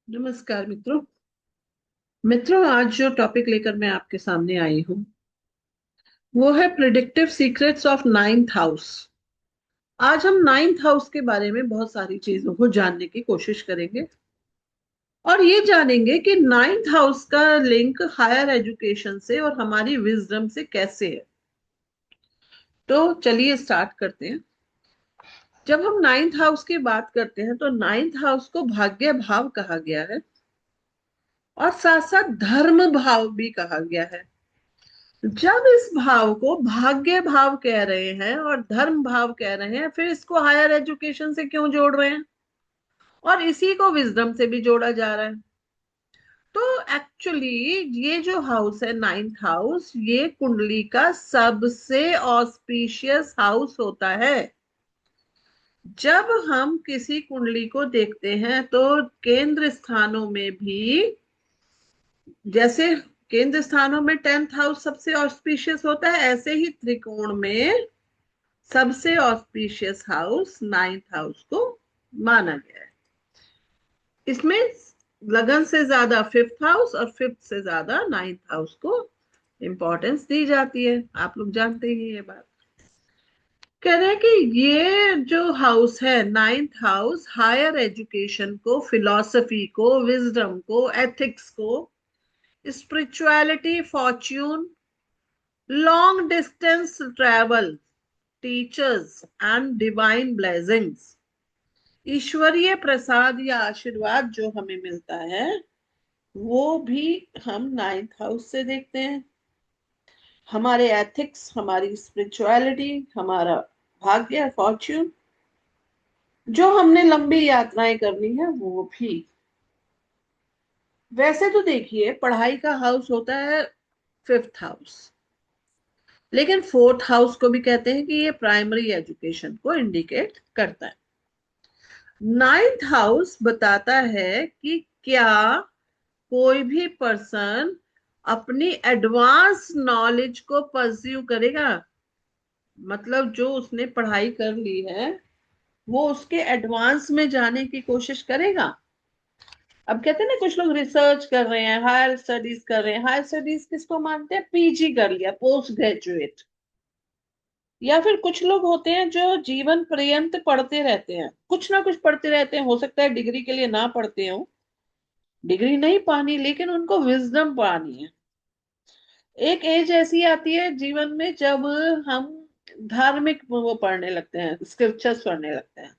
नमस्कार मित्रों। आज जो टॉपिक लेकर मैं आपके सामने आई हूँ वो है predictive secrets of ninth house. आज हम नाइन्थ हाउस के बारे में बहुत सारी चीजों को जानने की कोशिश करेंगे और ये जानेंगे कि नाइन्थ हाउस का लिंक हायर एजुकेशन से और हमारी विजडम से कैसे है। तो चलिए स्टार्ट करते हैं। जब हम नाइन्थ हाउस की बात करते हैं तो नाइन्थ हाउस को भाग्य भाव कहा गया है और साथ साथ धर्म भाव भी कहा गया है। जब इस भाव को भाग्य भाव कह रहे हैं और धर्म भाव कह रहे हैं, फिर इसको हायर एजुकेशन से क्यों जोड़ रहे हैं और इसी को विजडम से भी जोड़ा जा रहा है। तो एक्चुअली ये जो हाउस है नाइन्थ हाउस, ये कुंडली का सबसे ऑस्पिशियस हाउस होता है। जब हम किसी कुंडली को देखते हैं तो केंद्र स्थानों में भी, जैसे केंद्र स्थानों में टेंथ हाउस सबसे ऑस्पिशियस होता है, ऐसे ही त्रिकोण में सबसे ऑस्पिशियस हाउस नाइन्थ हाउस को माना गया है। इसमें लगन से ज्यादा फिफ्थ हाउस और फिफ्थ से ज्यादा नाइन्थ हाउस को इंपॉर्टेंस दी जाती है। आप लोग जानते ही ये बात। कह रहे हैं कि ये जो हाउस है नाइन्थ हाउस, हायर एजुकेशन को, फिलॉसफी को, विजडम को, एथिक्स को, spirituality, Fortune, long distance travel, teachers and divine blessings, ईश्वरीय प्रसाद या आशीर्वाद जो हमें मिलता है वो भी हम नाइन्थ हाउस से देखते हैं। हमारे एथिक्स, हमारी स्पिरिचुअलिटी, हमारा भाग्य, फॉर्च्यून, जो हमने लंबी यात्राएं करनी है वो भी। वैसे तो देखिए, पढ़ाई का हाउस होता है फिफ्थ हाउस, लेकिन फोर्थ हाउस को भी कहते हैं कि ये प्राइमरी एजुकेशन को इंडिकेट करता है। नाइन्थ हाउस बताता है कि क्या कोई भी पर्सन अपनी एडवांस नॉलेज को परस्यू करेगा। मतलब जो उसने पढ़ाई कर ली है वो उसके एडवांस में जाने की कोशिश करेगा। अब कहते हैं ना, कुछ लोग रिसर्च कर रहे हैं, हायर स्टडीज कर रहे हैं। हायर स्टडीज किसको मानते हैं? पीजी कर लिया, पोस्ट ग्रेजुएट। या फिर कुछ लोग होते हैं जो जीवन पर्यंत पढ़ते रहते हैं, कुछ ना कुछ पढ़ते रहते हैं। हो सकता है डिग्री के लिए ना पढ़ते हो, डिग्री नहीं पानी, लेकिन उनको विजडम पानी है। एक एज ऐसी आती है जीवन में जब हम धार्मिक वो पढ़ने लगते हैं, स्क्रिप्चर्स पढ़ने लगते हैं,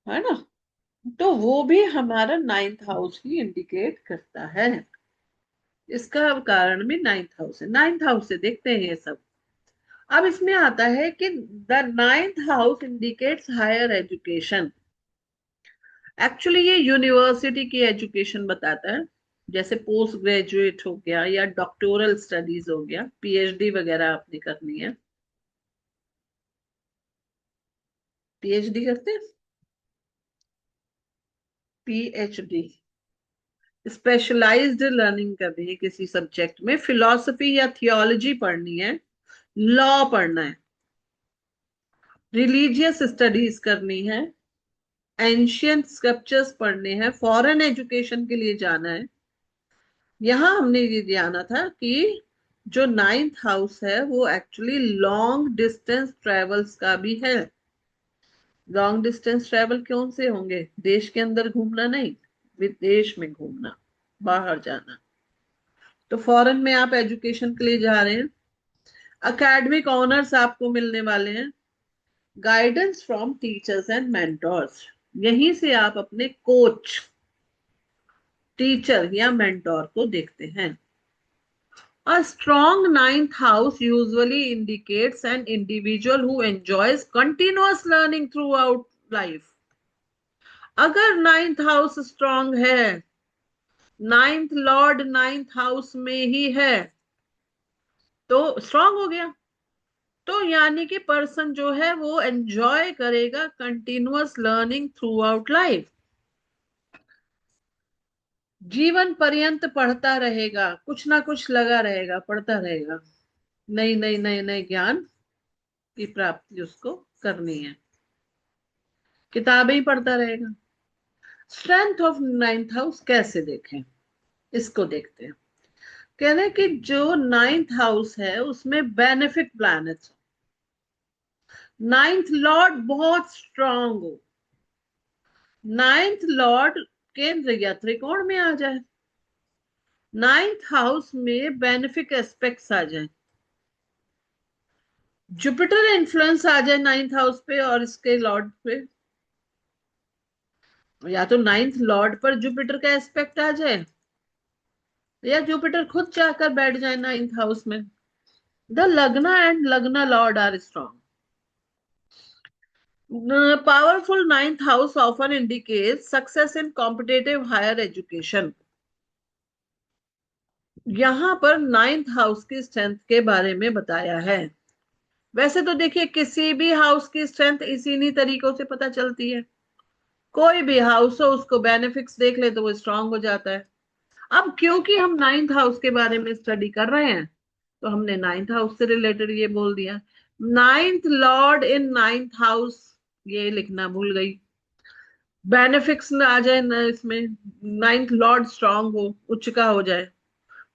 है ना। तो वो भी हमारा नाइन्थ हाउस ही इंडिकेट करता है। इसका कारण भी नाइन्थ हाउस है। नाइन्थ हाउस से देखते हैं ये सब। अब इसमें आता है कि the ninth house indicates higher education. Actually ये यूनिवर्सिटी की एजुकेशन बताता है, जैसे पोस्ट ग्रेजुएट हो गया या डॉक्टोरल स्टडीज हो गया, पीएचडी वगैरह आपने करनी है। पीएचडी करते हैं, पीएचडी स्पेशलाइज्ड लर्निंग करनी है किसी सब्जेक्ट में, फिलॉसफी या थियोलॉजी पढ़नी है, लॉ पढ़ना है, रिलीजियस स्टडीज करनी है, एंशियंट स्क्रिप्चर्स पढ़ने हैं, फॉरेन एजुकेशन के लिए जाना है। यहां हमने ये जाना था कि जो नाइन्थ हाउस है वो एक्चुअली लॉन्ग डिस्टेंस ट्रेवल्स का भी है। लॉन्ग डिस्टेंस ट्रेवल कौन से होंगे? देश के अंदर घूमना नहीं, विदेश में घूमना, बाहर जाना। तो फॉरेन में आप एजुकेशन के लिए जा रहे हैं, एकेडमिक ऑनर्स आपको मिलने वाले हैं, guidance from teachers and mentors, यहीं से आप अपने कोच, टीचर या मेंटोर को देखते हैं। A strong ninth house usually indicates an individual who enjoys continuous learning throughout life. अगर नाइन्थ हाउस स्ट्रांग है, नाइन्थ लॉर्ड नाइन्थ हाउस में ही है, तो स्ट्रांग हो गया। तो यानी कि पर्सन जो है वो एंजॉय करेगा continuous learning through out life. जीवन पर्यंत पढ़ता रहेगा, कुछ ना कुछ लगा रहेगा, पढ़ता रहेगा, नई नई नए नए ज्ञान की प्राप्ति उसको करनी है, किताबें ही पढ़ता रहेगा। स्ट्रेंथ ऑफ नाइन्थ हाउस कैसे देखें, इसको देखते हैं। कह रहे हैं कि जो नाइन्थ हाउस है उसमें बेनिफिट प्लैनेट्स, नाइन्थ लॉर्ड बहुत स्ट्रांग हो, नाइन्थ लॉर्ड केंद्र या त्रिकोण में आ जाए, नाइन्थ हाउस में बेनिफिक एस्पेक्ट्स आ जाए, जुपिटर इन्फ्लुएंस आ जाए नाइन्थ हाउस पे और इसके लॉर्ड पे, या तो नाइन्थ लॉर्ड पर जुपिटर का एस्पेक्ट आ जाए या जुपिटर खुद जाकर बैठ जाए नाइन्थ हाउस में। The lagna and lagna lord are strong. Powerful ninth house often indicates success in competitive higher education. यहां पर नाइन्थ हाउस की स्ट्रेंथ के बारे में बताया है। वैसे तो देखिए किसी भी हाउस की स्ट्रेंथ इसी तरीकों से पता चलती है, कोई भी हाउस हो उसको बेनिफिट्स देख ले तो वो स्ट्रांग हो जाता है। अब क्योंकि हम नाइन्थ हाउस के बारे में स्टडी कर रहे हैं तो हमने नाइन्थ हाउस से रिलेटेड ये बोल दिया। Ninth Lord in ninth house, ये लिखना भूल गई। बेनिफिक्स ना आ जाए ना, इसमें नाइन्थ लॉर्ड स्ट्रांग हो, उच्च का हो जाए।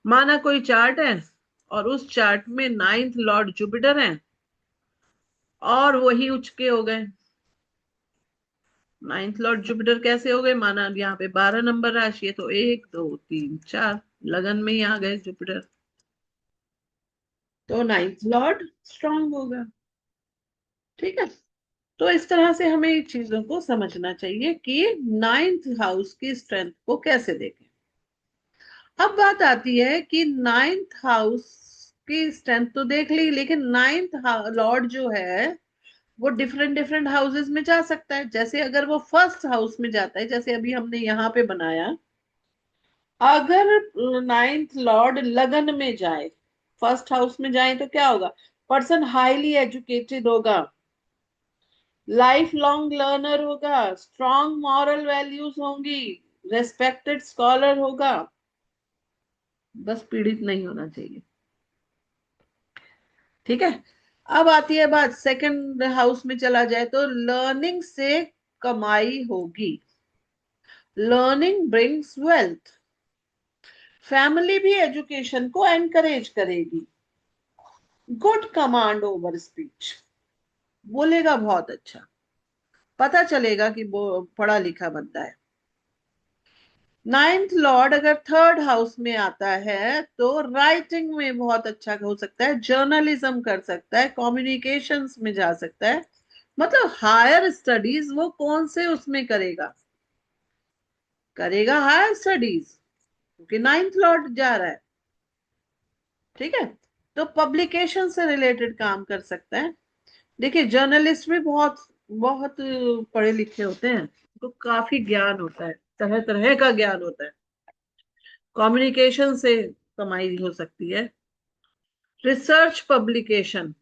माना कोई चार्ट है और उस चार्ट में नाइन्थ लॉर्ड जुपिटर है और वही उच्च के हो गए। नाइन्थ लॉर्ड जुपिटर कैसे हो गए, माना अब यहाँ पे 12 नंबर राशि है तो 1 2 3 4 लगन में ही आ गए जुपिटर, तो नाइन्थ लॉर्ड स्ट्रांग होगा। ठीक है, तो इस तरह से हमें चीजों को समझना चाहिए कि नाइन्थ हाउस की स्ट्रेंथ को कैसे देखें। अब बात आती है कि नाइन्थ हाउस की स्ट्रेंथ तो देख ली, लेकिन नाइन्थ लॉर्ड जो है वो डिफरेंट डिफरेंट हाउसेस में जा सकता है। जैसे अगर वो फर्स्ट हाउस में जाता है, जैसे अभी हमने यहाँ पे बनाया, अगर नाइन्थ लॉर्ड लगन में जाए, फर्स्ट हाउस में जाए तो क्या होगा, पर्सन हाईली एजुकेटेड होगा, लाइफ लॉन्ग लर्नर होगा, स्ट्रॉन्ग मॉरल वैल्यूज होंगी, रेस्पेक्टेड स्कॉलर होगा, बस पीड़ित नहीं होना चाहिए। ठीक है, अब आती है बात, सेकंड हाउस में चला जाए तो लर्निंग से कमाई होगी, लर्निंग ब्रिंग्स वेल्थ, फैमिली भी एजुकेशन को एनकरेज करेगी, गुड कमांड ओवर स्पीच, बोलेगा बहुत अच्छा, पता चलेगा कि वो पढ़ा लिखा बंदा है। नाइन्थ लॉर्ड अगर थर्ड हाउस में आता है तो राइटिंग में बहुत अच्छा हो सकता है, जर्नलिज्म कर सकता है, कम्युनिकेशंस में जा सकता है, मतलब हायर स्टडीज वो कौन से उसमें करेगा, करेगा हायर स्टडीज, क्योंकि नाइन्थ लॉर्ड जा रहा है। ठीक है, तो पब्लिकेशन से रिलेटेड काम कर सकता है। देखिए जर्नलिस्ट भी बहुत बहुत पढ़े लिखे होते हैं, तो काफी ज्ञान होता है, तरह तरह का ज्ञान होता है, कम्युनिकेशन से कमाई हो सकती है। रिसर्च पब्लिकेशन,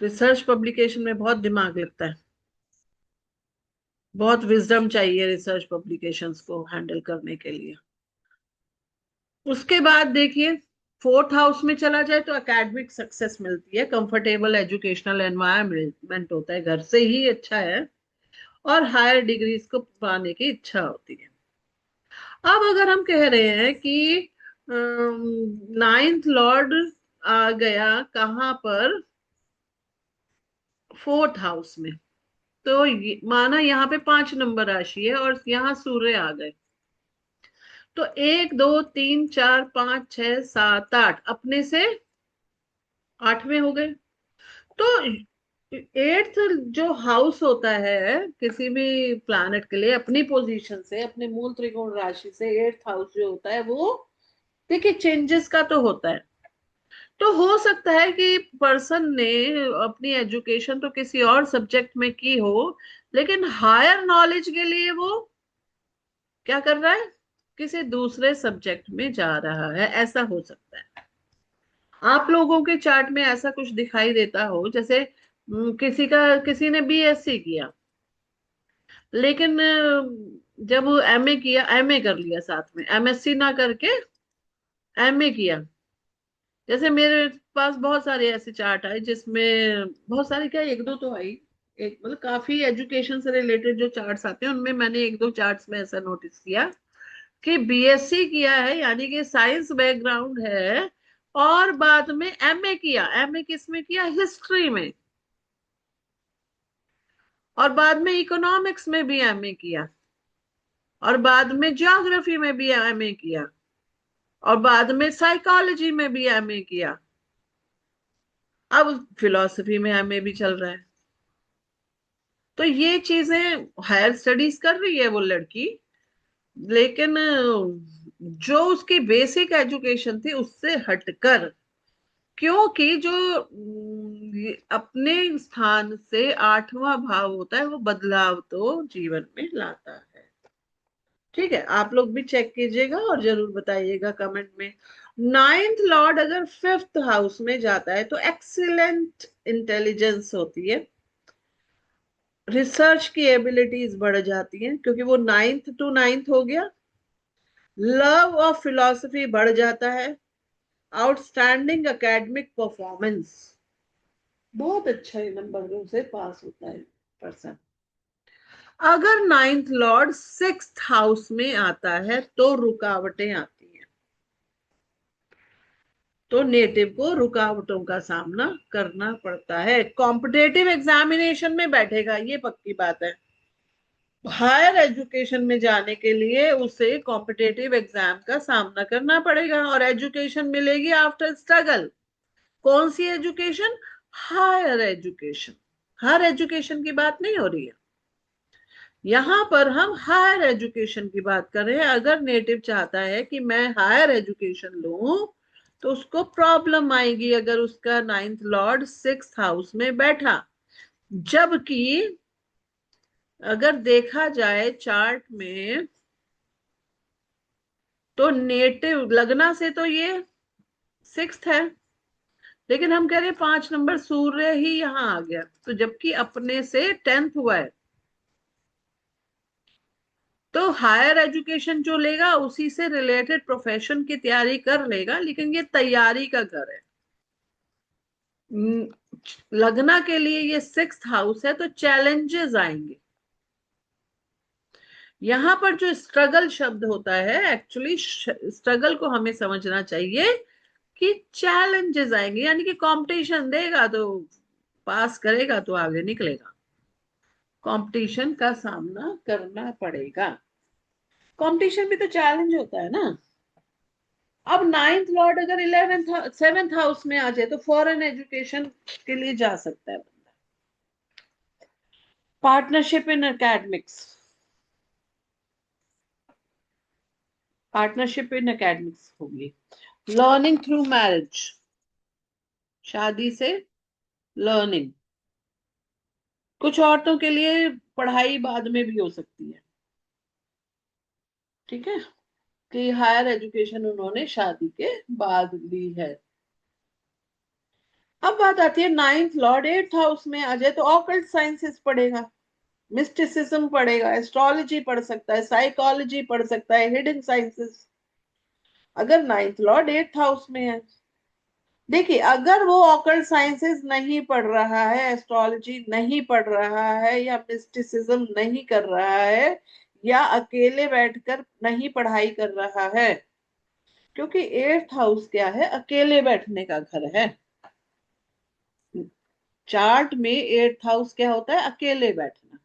रिसर्च पब्लिकेशन में बहुत दिमाग लगता है, बहुत विजडम चाहिए रिसर्च पब्लिकेशंस को हैंडल करने के लिए। उसके बाद देखिए फोर्थ हाउस में चला जाए तो एकेडमिक सक्सेस मिलती है, कंफर्टेबल एजुकेशनल एनवायरनमेंट होता है, घर से ही अच्छा है, और हायर डिग्रीज को पाने की इच्छा होती है। अब अगर हम कह रहे हैं कि नाइन्थ लॉर्ड आ गया कहाँ पर, फोर्थ हाउस में, तो माना यहाँ पे 5 नंबर राशि है और यहाँ सूर्य आ गए, तो 1 2 3 4 5 6 7 8 अपने से 8वें हो गए। तो एट्थ जो हाउस होता है किसी भी प्लैनेट के लिए, अपनी पोजीशन से, अपने मूल त्रिकोण राशि से एट्थ हाउस जो होता है वो, देखिए चेंजेस का तो होता है। तो हो सकता है कि पर्सन ने अपनी एजुकेशन तो किसी और सब्जेक्ट में की हो, लेकिन हायर नॉलेज के लिए वो क्या कर रहा है, किसी दूसरे सब्जेक्ट में जा रहा है, ऐसा हो सकता है। आप लोगों के चार्ट में ऐसा कुछ दिखाई देता हो, जैसे किसी ने बीएससी किया, लेकिन जब वो एमए किया, एमए कर लिया साथ में, एमएससी ना करके एमए किया। जैसे मेरे पास बहुत सारे ऐसे चार्ट आए जिसमें बहुत सारे क्या, 1 2 तो आई, एक मतलब काफी एजुकेशन से रिलेटेड जो चार्ट्स आते हैं उनमें मैंने एक दो चार्ट्स में ऐसा नोटिस किया कि बीएससी किया है यानी कि साइंस बैकग्राउंड है, और बाद में एमए किया। एमए किस में किया? हिस्ट्री में। और बाद में इकोनॉमिक्स में भी एमए किया, और बाद में ज्योग्राफी में भी एमए किया, और बाद में साइकोलॉजी में भी एमए किया। अब फिलोसफी में एमए भी चल रहा है। तो ये चीजें हायर स्टडीज कर रही है वो लड़की, लेकिन जो उसकी बेसिक एजुकेशन थी उससे हटकर, क्योंकि जो ये अपने स्थान से आठवां भाव होता है वो बदलाव तो जीवन में लाता है। ठीक है, आप लोग भी चेक कीजिएगा और जरूर बताइएगा कमेंट में। नाइन्थ लॉर्ड अगर फिफ्थ हाउस में जाता है तो एक्सीलेंट इंटेलिजेंस होती है, रिसर्च की एबिलिटीज बढ़ जाती हैं क्योंकि वो नाइन्थ टू नाइन्थ हो गया। लव ऑफ फिलॉसफी बढ़ जाता है। आउटस्टैंडिंग एकेडमिक परफॉर्मेंस, बहुत अच्छा नंबर से पास होता है पर्सन। अगर नाइन्थ लॉर्ड सिक्स्थ हाउस में आता है तो रुकावटें आती हैं, तो नेटिव को रुकावटों का सामना करना पड़ता है। कॉम्पिटेटिव एग्जामिनेशन में बैठेगा, ये पक्की बात है। हायर एजुकेशन में जाने के लिए उसे कॉम्पिटेटिव एग्जाम का सामना करना पड़ेगा, और एजुकेशन मिलेगी आफ्टर स्ट्रगल। कौन सी education? Higher education. Higher education की बात नहीं हो रही है यहां पर, हम हायर एजुकेशन की बात कर रहे हैं। अगर नेटिव चाहता है कि मैं हायर एजुकेशन लूं तो उसको प्रॉब्लम आएगी अगर उसका नाइन्थ लॉर्ड सिक्स्थ हाउस में बैठा। जबकि अगर देखा जाए चार्ट में तो नेटिव लगना से तो ये सिक्स्थ है, लेकिन हम कह रहे हैं 5 नंबर सूर्य ही यहां आ गया, तो जबकि अपने से टेंथ हुआ है, तो हायर एजुकेशन जो लेगा उसी से रिलेटेड प्रोफेशन की तैयारी कर लेगा, लेकिन ये तैयारी का घर है। लगना के लिए ये सिक्स्थ हाउस है तो चैलेंजेस आएंगे। यहां पर जो स्ट्रगल शब्द होता है, एक्चुअली स्ट्रगल को हमें समझना चाहिए कि चैलेंजेस आएंगे, यानी कि कंपटीशन देगा तो पास करेगा तो आगे निकलेगा, कंपटीशन का सामना करना पड़ेगा। कंपटीशन भी तो चैलेंज होता है ना। अब नाइन्थ लॉर्ड अगर इलेवेंथ सेवेंथ हाउस में आ जाए तो फॉरेन एजुकेशन के लिए जा सकता है बंदा। Partnership in academics, partnership in academics होगी। लर्निंग थ्रू मैरिज, शादी से लर्निंग। कुछ औरतों के लिए पढ़ाई बाद में भी हो सकती है, ठीक है, कि हायर एजुकेशन उन्होंने शादी के बाद ली है। अब बात आती है नाइन्थ लॉर्ड एट्थ हाउस में आ जाए तो ऑकल्ट साइंसेस पढ़ेगा, मिस्टिसिज्म पढ़ेगा, एस्ट्रोलॉजी पढ़ सकता है, साइकोलॉजी पढ़ सकता है, हिडन साइंसेस, अगर नाइन्थ लॉर्ड एट्थ हाउस में है। देखिए, अगर वो ऑकल्ट साइंसेस नहीं पढ़ रहा है, एस्ट्रोलॉजी नहीं पढ़ रहा है, या मिस्टिसिज्म नहीं कर रहा है, या अकेले बैठकर नहीं पढ़ाई कर रहा है, क्योंकि एट्थ हाउस क्या है? अकेले बैठने का घर है। चार्ट में एट्थ हाउस क्या होता है? अकेले बैठना।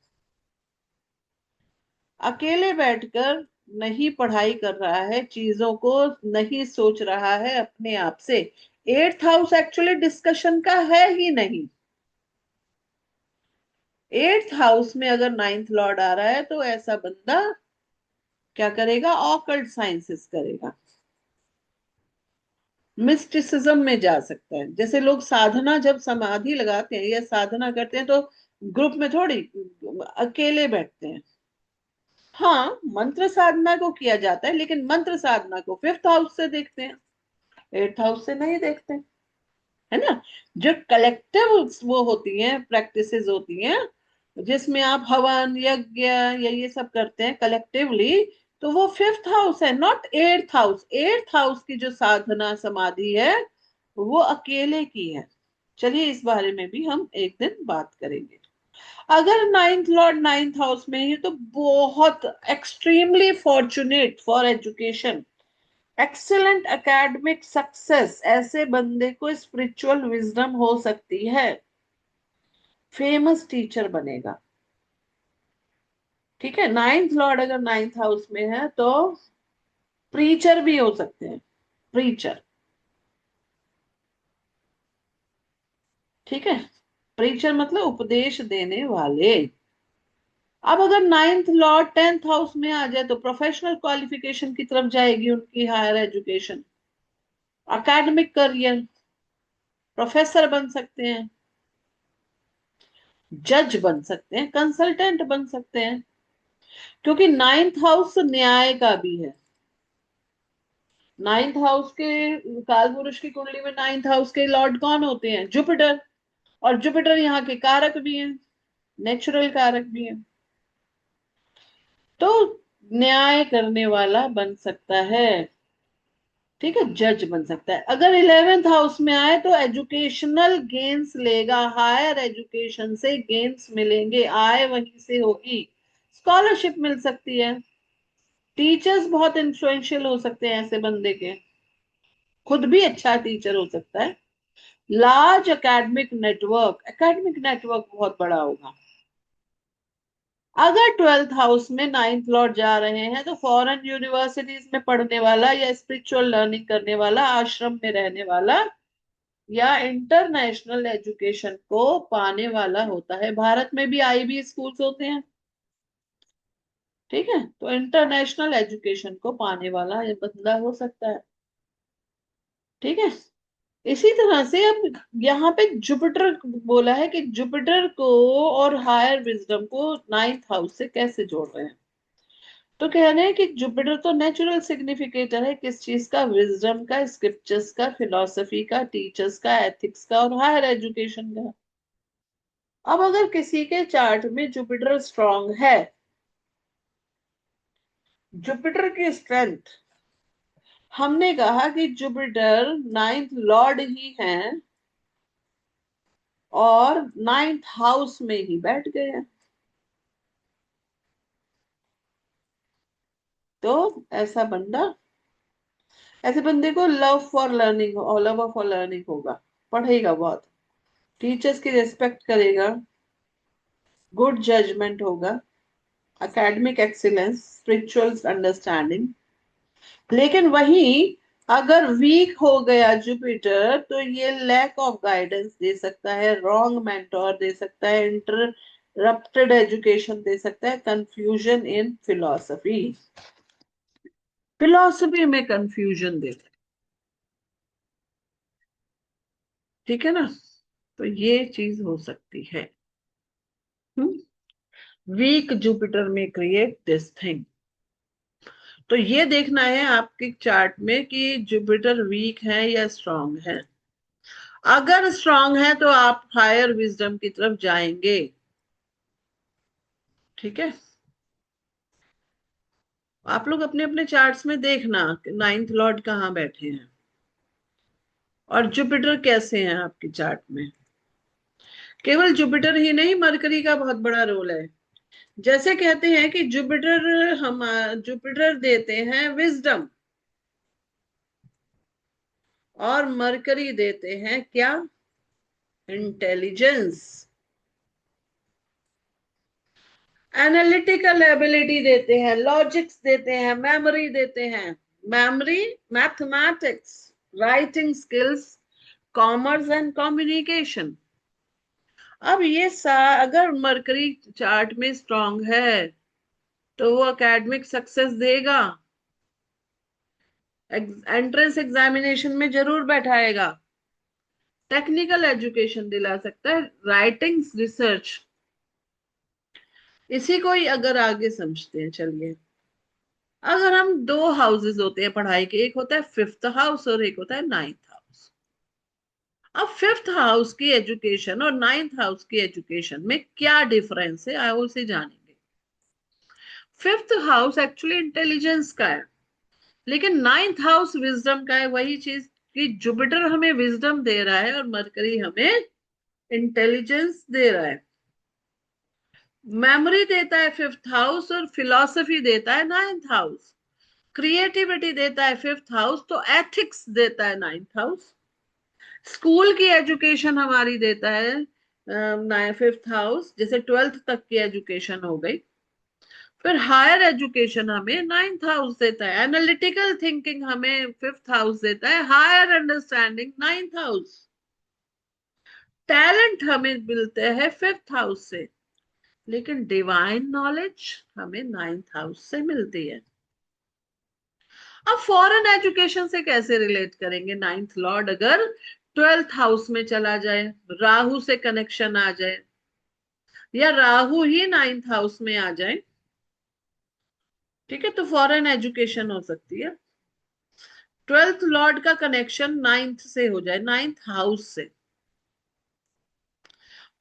अकेले बैठकर नहीं पढ़ाई कर रहा है, चीजों को नहीं सोच रहा है अपने आप से। एट्थ हाउस एक्चुअली डिस्कशन का है ही नहीं। एट्थ हाउस में अगर नाइन्थ लॉर्ड आ रहा है तो ऐसा बंदा क्या करेगा? ऑकल्ट साइंसेस करेगा, मिस्टिसिज्म में जा सकता है। जैसे लोग साधना जब समाधि लगाते हैं या साधना करते हैं तो ग्रुप में थोड़ी, अकेले बैठते हैं। हाँ, मंत्र साधना को किया जाता है, लेकिन मंत्र साधना को फिफ्थ हाउस से देखते हैं, एट्थ हाउस से नहीं देखते, है ना। जो कलेक्टिव वो होती हैं, प्रैक्टिसेस होती हैं, जिसमें आप हवन यज्ञ या ये सब करते हैं कलेक्टिवली, तो वो फिफ्थ हाउस है, not eighth house. Eighth house की जो साधना समाधि है वो अकेले की है। चलिए, इस बारे में भी हम एक दिन बात करेंगे। अगर नाइन्थ लॉर्ड नाइन्थ हाउस में है तो बहुत extremely fortunate for education, excellent academic success, ऐसे बंदे को स्पिरिचुअल विजडम हो सकती है, फेमस टीचर बनेगा। ठीक है, नाइन्थ लॉर्ड अगर नाइन्थ हाउस में है तो प्रीचर भी हो सकते हैं, प्रीचर। ठीक है, प्रीचर मतलब उपदेश देने वाले। अब अगर नाइन्थ लॉर्ड टेंथ हाउस में आ जाए तो प्रोफेशनल क्वालिफिकेशन की तरफ जाएगी उनकी, higher education, academic career, professor बन सकते हैं, जज बन सकते हैं, कंसल्टेंट बन सकते हैं, क्योंकि नाइन्थ हाउस न्याय का भी है। नाइन्थ हाउस के काल पुरुष की कुंडली में नाइन्थ हाउस के लॉर्ड कौन होते हैं? जुपिटर। और जुपिटर यहाँ के कारक भी हैं, नेचुरल कारक भी हैं। तो न्याय करने वाला बन सकता है। ठीक है, जज बन सकता है। अगर इलेवेंथ हाउस में आए तो एजुकेशनल गेन्स लेगा, हायर एजुकेशन से गेन्स मिलेंगे, आय वहीं से होगी, स्कॉलरशिप मिल सकती है, टीचर्स बहुत इन्फ्लुएंशियल हो सकते हैं ऐसे बंदे के, खुद भी अच्छा टीचर हो सकता है। लार्ज एकेडमिक नेटवर्क बहुत बड़ा होगा। अगर ट्वेल्थ हाउस में नाइन्थ लॉर्ड जा रहे हैं तो फॉरेन यूनिवर्सिटीज में पढ़ने वाला या स्पिरिचुअल लर्निंग करने वाला, आश्रम में रहने वाला या इंटरनेशनल एजुकेशन को पाने वाला होता है। भारत में भी आईबी स्कूल्स होते हैं। ठीक है, तो इंटरनेशनल एजुकेशन को पाने वाला ये बंदा हो सकता है। ठीक है, इसी तरह से अब यहाँ पे जुपिटर बोला है कि जुपिटर को और हायर विजडम को नाइन्थ हाउस से कैसे जोड़ रहे हैं। तो कह रहे हैं कि जुपिटर तो नेचुरल सिग्निफिकेटर है, किस चीज का? विजडम का, स्क्रिप्चर्स का, फिलोसफी का, टीचर्स का, एथिक्स का और हायर एजुकेशन का। अब अगर किसी के चार्ट में जुपिटर स्ट्रांग है, जुपिटर की स्ट्रेंथ, हमने कहा कि जुपिटर नाइन्थ लॉर्ड ही है और नाइन्थ हाउस में ही बैठ गए हैं, तो ऐसा बंदा, ऐसे बंदे को लव फॉर लर्निंग होगा, पढ़ेगा बहुत, टीचर्स की रिस्पेक्ट करेगा, गुड जजमेंट होगा, एकेडमिक एक्सीलेंस, स्पिरिचुअल अंडरस्टैंडिंग। लेकिन वही अगर वीक हो गया जुपिटर तो ये लैक ऑफ गाइडेंस दे सकता है, रॉन्ग मेंटोर दे सकता है, इंटरप्टेड एजुकेशन दे सकता है, कंफ्यूजन इन फिलॉसफी, फिलॉसफी में कंफ्यूजन दे। ठीक है ना, तो ये चीज हो सकती है। वीक जुपिटर में क्रिएट दिस थिंग। तो ये देखना है आपके चार्ट में कि जुपिटर वीक है या स्ट्रांग है। अगर स्ट्रांग है तो आप हायर विजडम की तरफ जाएंगे। ठीक है, आप लोग अपने अपने चार्ट्स में देखना नाइन्थ लॉर्ड कहाँ बैठे हैं और जुपिटर कैसे हैं आपके चार्ट में। केवल जुपिटर ही नहीं, मरकरी का बहुत बड़ा रोल है। जैसे कहते हैं कि जुपिटर देते हैं विजडम और मरकरी देते हैं क्या? इंटेलिजेंस। एनालिटिकल एबिलिटी देते हैं, लॉजिक्स देते हैं, मेमोरी देते हैं, memory, mathematics, writing skills, commerce and communication. अब अगर मरकरी चार्ट में स्ट्रांग है तो वो एकेडमिक सक्सेस देगा, एंट्रेंस एग्जामिनेशन में जरूर बैठाएगा, टेक्निकल एजुकेशन दिला सकता है, राइटिंग, रिसर्च। इसी को ही अगर आगे समझते हैं, चलिए। अगर हम दो हाउसेस होते हैं पढ़ाई के, एक होता है फिफ्थ हाउस और एक होता है नाइन्थ हाउस। अब फिफ्थ हाउस की एजुकेशन और नाइन्थ हाउस की एजुकेशन में क्या डिफरेंस है, आइए उसे जानेंगे। फिफ्थ हाउस एक्चुअली इंटेलिजेंस का है, लेकिन नाइन्थ हाउस विजडम का है। वही चीज कि जुपिटर हमें विजडम दे रहा है और मरकरी हमें इंटेलिजेंस दे रहा है। मेमोरी देता है फिफ्थ हाउस और फिलॉसफी देता है नाइन्थ हाउस। क्रिएटिविटी देता है फिफ्थ हाउस, तो एथिक्स देता है नाइन्थ हाउस। स्कूल की एजुकेशन हमारी देता है फिफ्थ हाउस, जैसे ट्वेल्थ तक की एजुकेशन हो गई। फिर हायर एजुकेशन हमें नाइन्थ हाउस देता है। एनालिटिकल थिंकिंग हमें फिफ्थ हाउस देता है। Higher understanding ninth house. Talent हमें मिलते हैं फिफ्थ हाउस से, लेकिन डिवाइन नॉलेज हमें नाइन्थ हाउस से मिलती है। अब फॉरेन एजुकेशन से कैसे रिलेट करेंगे? नाइन्थ लॉर्ड अगर ट्वेल्थ हाउस में चला जाए, राहु से कनेक्शन आ जाए, या राहु ही नाइन्थ हाउस में आ जाए, ठीक है, तो फॉरेन एजुकेशन हो सकती है। ट्वेल्थ लॉर्ड का कनेक्शन नाइन्थ से हो जाए, नाइन्थ हाउस से।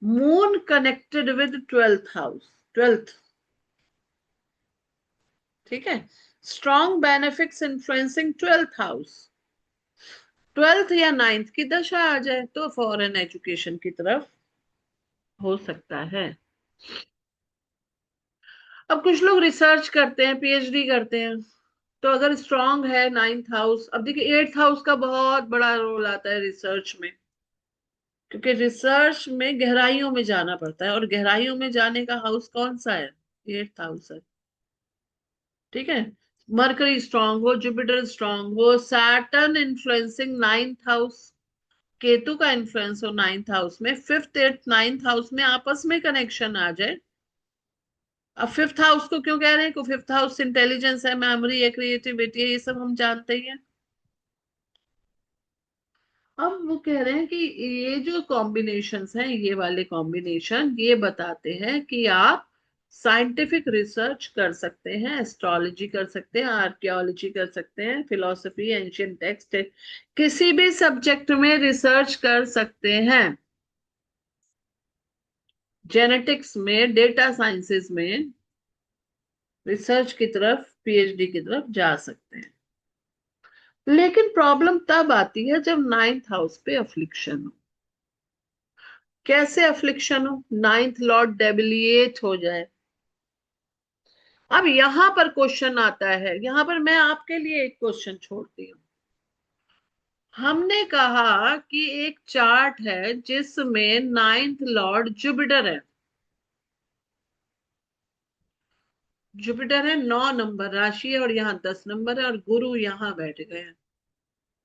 Moon connected with twelfth house, twelfth, ठीक है। Strong benefits influencing twelfth house, twelfth या नाइन्थ की दशा आ जाए तो फॉरेन एजुकेशन की तरफ हो सकता है। अब कुछ लोग रिसर्च करते हैं, पीएचडी करते हैं, तो अगर स्ट्रांग है नाइन्थ हाउस, अब देखिए एट्थ हाउस का बहुत बड़ा रोल आता है रिसर्च में, क्योंकि रिसर्च में गहराइयों में जाना पड़ता है, और गहराइयों में जाने का हाउस कौन सा है? एट्थ हाउस है, ठीक है। मरकरी स्ट्रांग हो, जुपिटर स्ट्रांग हो, Saturn influencing ninth house, Ketu का इन्फ्लुएंस हो नाइन्थ हाउस में, फिफ्थ एट्थ नाइन्थ हाउस में आपस में कनेक्शन आ जाए। अब फिफ्थ हाउस को क्यों कह रहे हैं? फिफ्थ हाउस इंटेलिजेंस है, मेमोरी है, क्रिएटिविटी है, ये सब हम जानते ही हैं। अब वो कह रहे हैं कि ये जो कॉम्बिनेशंस हैं, ये वाले कॉम्बिनेशन ये बताते हैं कि आप साइंटिफिक रिसर्च कर सकते हैं, एस्ट्रोलॉजी कर सकते हैं, आर्कियोलॉजी कर सकते हैं, फिलोसफी, एंशियंट टेक्स्ट, किसी भी सब्जेक्ट में रिसर्च कर सकते हैं। जेनेटिक्स में, डेटा साइंसेस में रिसर्च की तरफ, पीएचडी की तरफ जा सकते हैं। लेकिन प्रॉब्लम तब आती है जब नाइन्थ हाउस पे अफ्लिक्शन हो। कैसे अफ्लिक्शन हो? नाइन्थ लॉर्ड डेबिलिएट हो जाए। अब यहां पर क्वेश्चन आता है, यहां पर मैं आपके लिए एक क्वेश्चन छोड़ती हूँ। हमने कहा कि एक चार्ट है जिसमें नाइन्थ लॉर्ड जुपिटर है। जुपिटर है 9 नंबर राशि है, और यहाँ 10 नंबर है, और गुरु यहाँ बैठ गए हैं,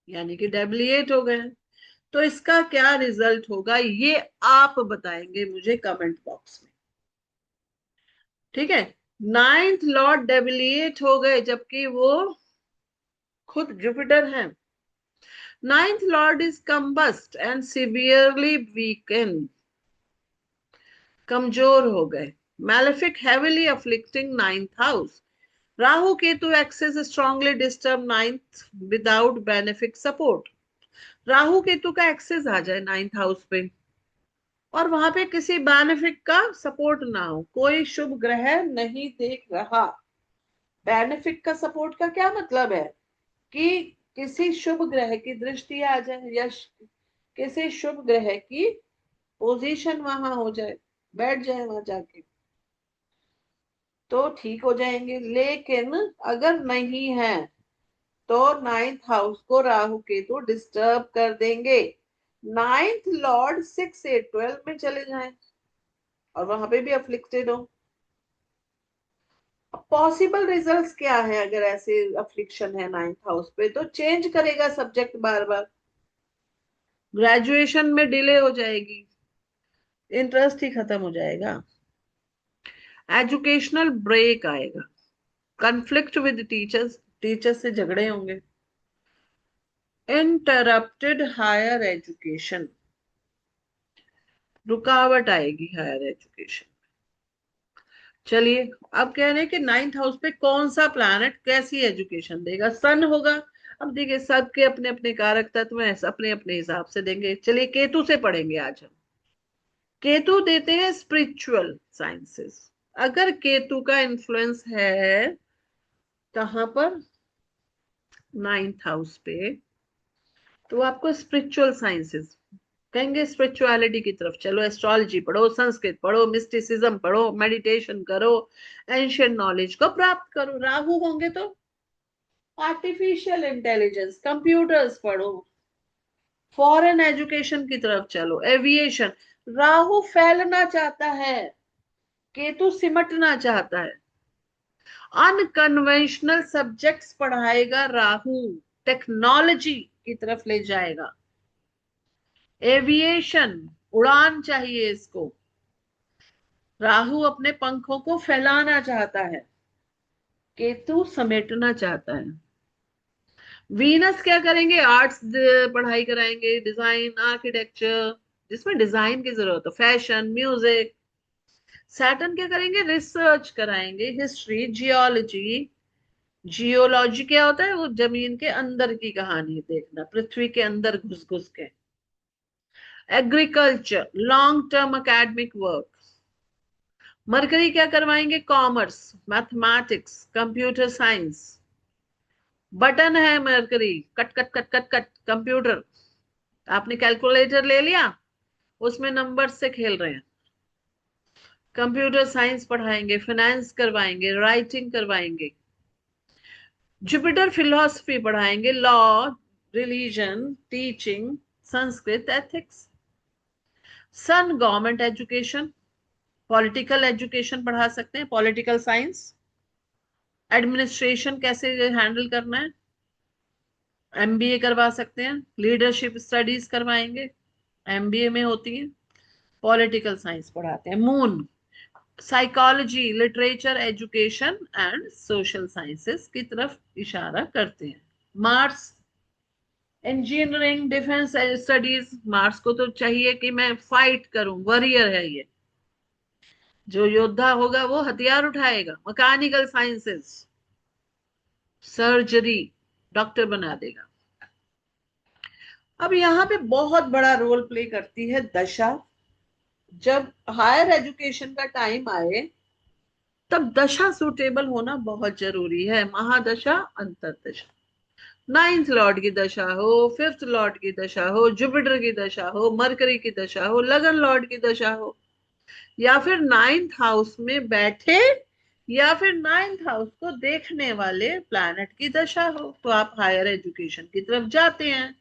यानी कि डेबिलिएट हो गए हैं। तो इसका क्या रिजल्ट होगा, ये आप बताएंगे मुझे कमेंट बॉक्स में, ठीक है। नाइन्थ लॉर्ड डेबिलिएट हो गए, जबकि वो खुद जुपिटर हैं। Ninth lord is combust and severely weaken, कमजोर हो गए। Malefic heavily afflicting ninth house. Rahu Ketu axis strongly disturb ninth without benefic support. Rahu Ketu का एक्सेस आ जाए नाइन्थ हाउस पे, और वहां पे किसी बेनिफिक का सपोर्ट ना हो, कोई शुभ ग्रह नहीं देख रहा। बेनिफिक का सपोर्ट का क्या मतलब है? कि किसी शुभ ग्रह की दृष्टि आ जाए, या किसी शुभ ग्रह की पोजीशन वहां हो जाए, बैठ जाए वहां जाके, तो ठीक हो जाएंगे। लेकिन अगर नहीं है तो नाइन्थ हाउस को राहु केतु डिस्टर्ब कर देंगे। नाइन्थ लॉर्ड 6 8 12 में चले जाएं और वहां पे भी अफ्लिक्टेड हो। पॉसिबल रिजल्ट्स क्या है? अगर ऐसे अफ्लिक्शन है नाइन्थ हाउस पे, तो चेंज करेगा सब्जेक्ट बार बार, ग्रेजुएशन में डिले हो जाएगी, इंटरेस्ट ही खत्म हो जाएगा, एजुकेशनल ब्रेक आएगा, कन्फ्लिक्ट विद टीचर्स, टीचर से झगड़े होंगे, इंटरप्टेड हायर एजुकेशन, रुकावट आएगी हायर एजुकेशन। चलिए, अब कह रहे हैं कि नाइन्थ हाउस पे कौन सा प्लैनेट कैसी एजुकेशन देगा? सन होगा। अब देखिए, सबके अपने अपने कारक तत्व हैं, अपने अपने हिसाब से देंगे। चलिए केतु से पढ़ेंगे आज हम। केतु देते हैं स्पिरिचुअल साइंसेस। अगर केतु का इन्फ्लुएंस है कहां पर? नाइन्थ हाउस पे, तो आपको स्पिरिचुअल साइंसेस, कहेंगे स्पिरिचुअलिटी की तरफ चलो, एस्ट्रोलॉजी पढ़ो, संस्कृत पढ़ो, मिस्टिसिज्म पढ़ो, मेडिटेशन करो, एंशियंट नॉलेज को प्राप्त करो। राहु होंगे तो आर्टिफिशियल इंटेलिजेंस, कंप्यूटर्स पढ़ो, फॉरेन एजुकेशन की तरफ चलो, एविएशन। राहु फैलना चाहता है, केतु सिमटना चाहता है। अनकन्वेंशनल सब्जेक्ट्स पढ़ाएगा राहु, टेक्नोलॉजी की तरफ ले जाएगा। एविएशन, उड़ान चाहिए इसको। राहु अपने पंखों को फैलाना चाहता है, केतु समेटना चाहता है। वीनस क्या करेंगे? आर्ट्स पढ़ाई कराएंगे, डिजाइन, आर्किटेक्चर, जिसमें डिजाइन की जरूरत हो, फैशन, म्यूजिक। सैटर्न क्या करेंगे? रिसर्च कराएंगे, हिस्ट्री, जियोलॉजी। जियोलॉजी क्या होता है? वो जमीन के अंदर की कहानी देखना, पृथ्वी के अंदर घुस घुस के। Agriculture, long term academic work. Mercury क्या करवाएंगे? Commerce, mathematics, computer science. Button है Mercury, cut cut cut cut cut, computer. आपने कैलकुलेटर ले लिया, उसमें नंबर से खेल रहे हैं। कंप्यूटर साइंस पढ़ाएंगे, फाइनेंस करवाएंगे, राइटिंग करवाएंगे। जुपिटर फिलोसफी पढ़ाएंगे, law, religion, teaching, Sanskrit, ethics. Sun government education, political education पढ़ा सकते हैं, पॉलिटिकल साइंस, एडमिनिस्ट्रेशन कैसे हैंडल करना है, एमबीए करवा सकते हैं, लीडरशिप स्टडीज करवाएंगे, एमबीए में होती है। पॉलिटिकल साइंस पढ़ाते हैं। Moon, psychology, literature, education and social sciences की तरफ इशारा करते हैं। Mars, engineering, defence studies. Mars को तो चाहिए कि मैं फाइट करूं, वॉरियर है ये, जो योद्धा होगा वो हथियार उठाएगा। मैकेनिकल साइंसेस, सर्जरी, डॉक्टर बना देगा। अब यहाँ पे बहुत बड़ा रोल प्ले करती है दशा। जब हायर एजुकेशन का टाइम आए, तब दशा सुटेबल होना बहुत जरूरी है। महादशा, अंतरदशा, नाइन्थ लॉर्ड की दशा हो, फिफ्थ लॉर्ड की दशा हो, जुपिटर की दशा हो, मरकरी की दशा हो, लगन लॉर्ड की दशा हो, या फिर नाइन्थ हाउस में बैठे, या फिर नाइन्थ हाउस को देखने वाले प्लैनेट की दशा हो, तो आप हायर एजुकेशन की तरफ जाते हैं।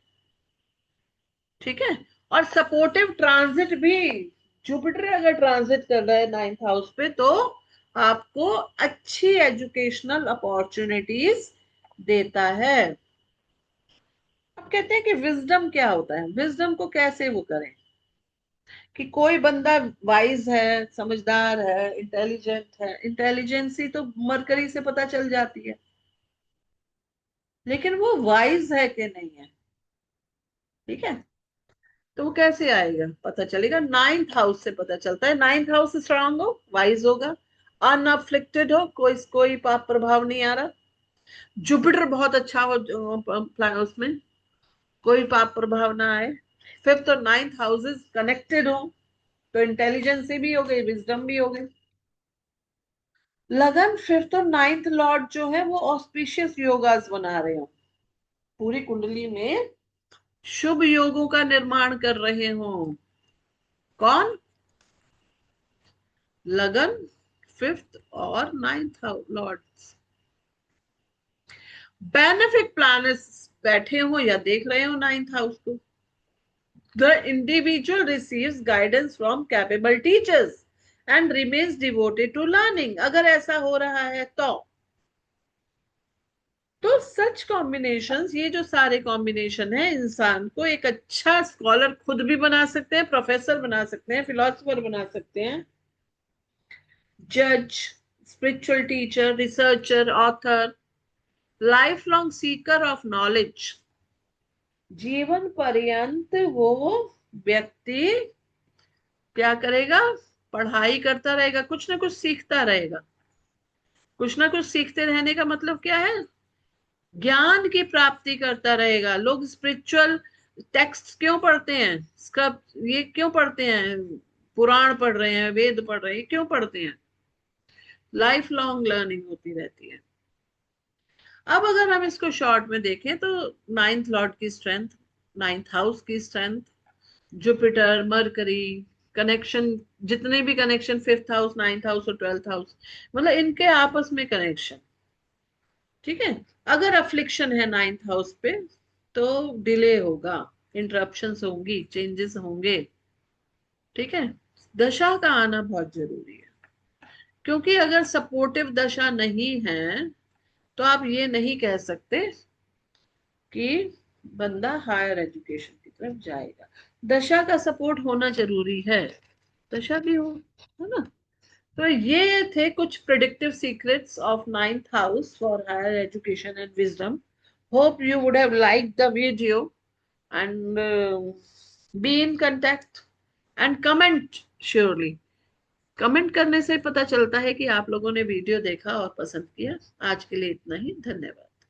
ठीक है। और सपोर्टिव ट्रांजिट भी, जुपिटर अगर ट्रांजिट कर रहा है नाइन्थ हाउस पे, तो आपको अच्छी एजुकेशनल अपॉर्चुनिटीज देता है। अब कहते हैं कि विजडम क्या होता है, विजडम को कैसे वो करें, कि कोई बंदा वाइज है, समझदार है, इंटेलिजेंट है। इंटेलिजेंसी तो मरकरी से पता चल जाती है, लेकिन वो वाइज है कि नहीं है। ठीक है। तो वो कैसे आएगा? पता चलेगा नाइन्थ हाउस से पता चलता है। नाइन्थ हाउस स्ट्रांग हो, वाइज होगा, अनअफ्लिक्टेड हो, कोई कोई पाप प्रभाव नहीं आ रहा। जुपिटर बहुत अच्छा हो उसमें, कोई पाप प्रभाव ना आए। फिफ्थ और नाइन्थ हाउसेस कनेक्टेड हो, तो इंटेलिजेंसी भी हो गई, विजडम भी हो गई। लगन फिफ्थ और नाइन्थ लॉर्ड जो है वो ऑस्पिशियस योगास बना रहे हो, पूरी कुंडली में शुभ योगों का निर्माण कर रहे हो। कौन? लगन, फिफ्थ और नाइन्थ लॉर्ड। बेनिफिक प्लैनेट्स बैठे हो या देख रहे हो नाइन्थ हाउस को। The individual receives guidance from capable teachers and remains devoted to learning. अगर ऐसा हो रहा है तो सच कॉम्बिनेशंस, ये जो सारे कॉम्बिनेशन है, इंसान को एक अच्छा स्कॉलर खुद भी बना सकते हैं, प्रोफेसर बना सकते हैं, फिलोसफर बना सकते हैं, जज, spiritual teacher, researcher, author, life long Sikar of knowledge. जीवन पर्यंत वो व्यक्ति क्या करेगा? पढ़ाई करता रहेगा, कुछ ना कुछ सीखता रहेगा। कुछ ना कुछ सीखते रहने का मतलब क्या है? ज्ञान की प्राप्ति करता रहेगा। लोग स्पिरिचुअल टेक्स्ट क्यों पढ़ते हैं? ये क्यों पढ़ते हैं? पुराण पढ़ रहे हैं, वेद पढ़ रहे हैं, क्यों पढ़ते हैं? लाइफ लॉन्ग लर्निंग होती रहती है। अब अगर हम इसको शॉर्ट में देखें, तो नाइन्थ लॉर्ड की स्ट्रेंथ, नाइन्थ हाउस की स्ट्रेंथ, जुपिटर, मरकरी कनेक्शन, जितने भी connection, fifth house, ninth house और ट्वेल्थ हाउस, मतलब इनके आपस में कनेक्शन। ठीक है। अगर अफ्लिक्शन है नाइन्थ हाउस पे तो डिले होगा, इंटरप्शंस होंगी, चेंजेस होंगे। ठीक है। दशा का आना बहुत जरूरी है, क्योंकि अगर सपोर्टिव दशा नहीं है तो आप ये नहीं कह सकते कि बंदा हायर एजुकेशन की तरफ जाएगा। दशा का सपोर्ट होना जरूरी है, दशा भी हो, है ना। तो ये थे कुछ predictive secrets of ninth house for higher education and wisdom. Hope you would have like the video and be in contact and comment surely. Comment करने से पता चलता है कि आप लोगों ने वीडियो देखा और पसंद किया। आज के लिए इतना ही, धन्यवाद।